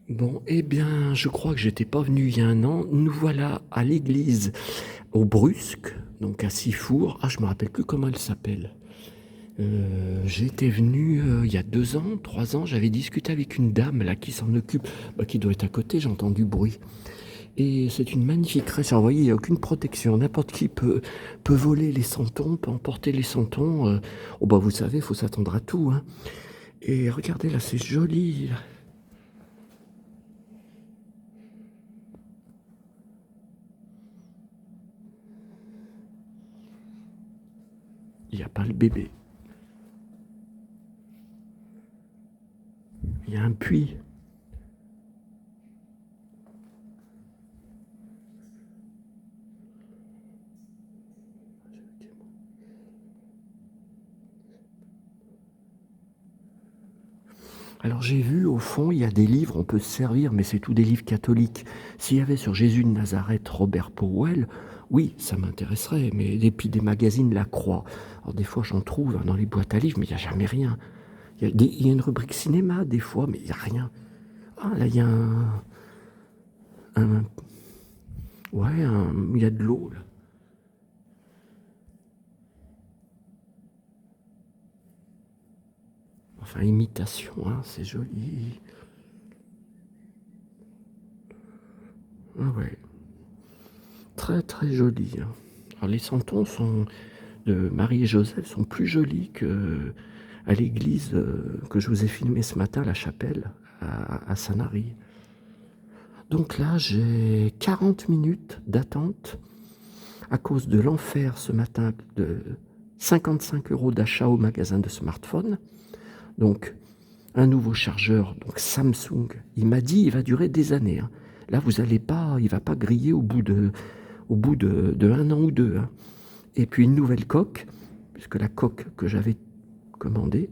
Bon, eh bien, je crois que j'étais pas venu il y a un an. Nous voilà à l'église au Brusque, donc à Sifour. Ah, je me rappelle plus comment elle s'appelle. J'étais venu il y a 2 ans, 3 ans. J'avais discuté avec une dame là qui s'en occupe, qui doit être à côté. J'entends du bruit. Et c'est une magnifique crèche. Alors, vous voyez, il n'y a aucune protection. N'importe qui peut voler les santons, peut emporter les santons. Oh, vous savez, il faut s'attendre à tout, hein. Et regardez là, c'est joli. Il n'y a pas le bébé. Il y a un puits. Alors j'ai vu, au fond, il y a des livres, on peut se servir, mais c'est tous des livres catholiques. S'il y avait sur Jésus de Nazareth Robert Powell, oui, ça m'intéresserait, mais et puis des magazines La Croix. Alors des fois j'en trouve dans les boîtes à livres, mais il n'y a jamais rien. Il y a une rubrique cinéma des fois, mais il n'y a rien. Ah là, il y a un- ouais, il y a de l'eau là. Enfin, imitation, hein, c'est joli. Ah ouais, très très joli, hein. Alors les santons de Marie et Joseph sont plus jolis que à l'église que je vous ai filmé ce matin, la chapelle à Sanary. Donc là, j'ai 40 minutes d'attente à cause de l'enfer ce matin de 55 € d'achat au magasin de smartphone. Donc, un nouveau chargeur, donc Samsung. Il m'a dit, il va durer des années, hein. Là, vous allez pas, il va pas griller au bout de 1 an ou 2, hein. Et puis une nouvelle coque, puisque la coque que j'avais commandée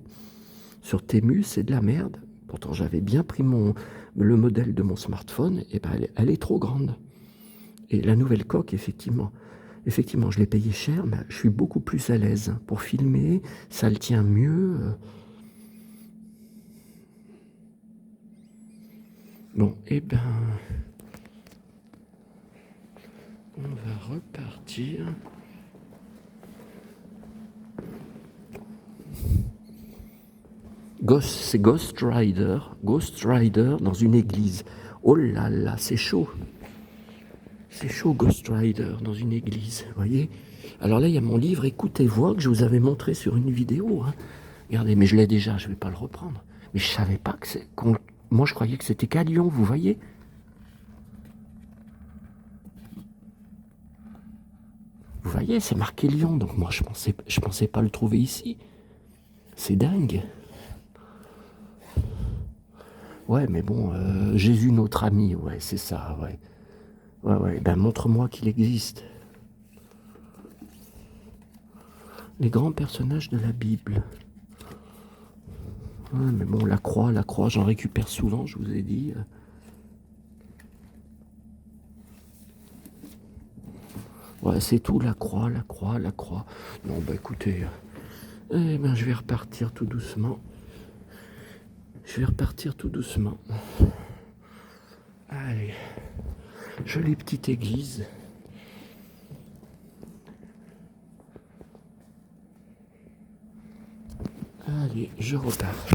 sur Temu, c'est de la merde. Pourtant, j'avais bien pris le modèle de mon smartphone, et elle est trop grande. Et la nouvelle coque, effectivement, je l'ai payé cher, mais je suis beaucoup plus à l'aise pour filmer, ça le tient mieux. Bon, on va repartir. C'est Ghost Rider dans une église. Oh là là, c'est chaud. C'est chaud, Ghost Rider dans une église, vous voyez. Alors là, il y a mon livre Écoute et vois que je vous avais montré sur une vidéo, hein. Regardez, mais je l'ai déjà, je ne vais pas le reprendre. Mais je savais pas que c'est... Moi, je croyais que c'était qu'à Lyon, vous voyez. Vous voyez, c'est marqué Lyon, donc moi, je pensais pas le trouver ici. C'est dingue. Ouais, mais bon, Jésus, notre ami, ouais, c'est ça, ouais. Ouais, ouais, montre-moi qu'il existe. Les grands personnages de la Bible. Ouais, mais bon, la croix, j'en récupère souvent, je vous ai dit. Ouais, c'est tout, la croix, la croix, la croix. Non, écoutez, je vais repartir tout doucement. Allez, jolie petite église. Allez, je repars.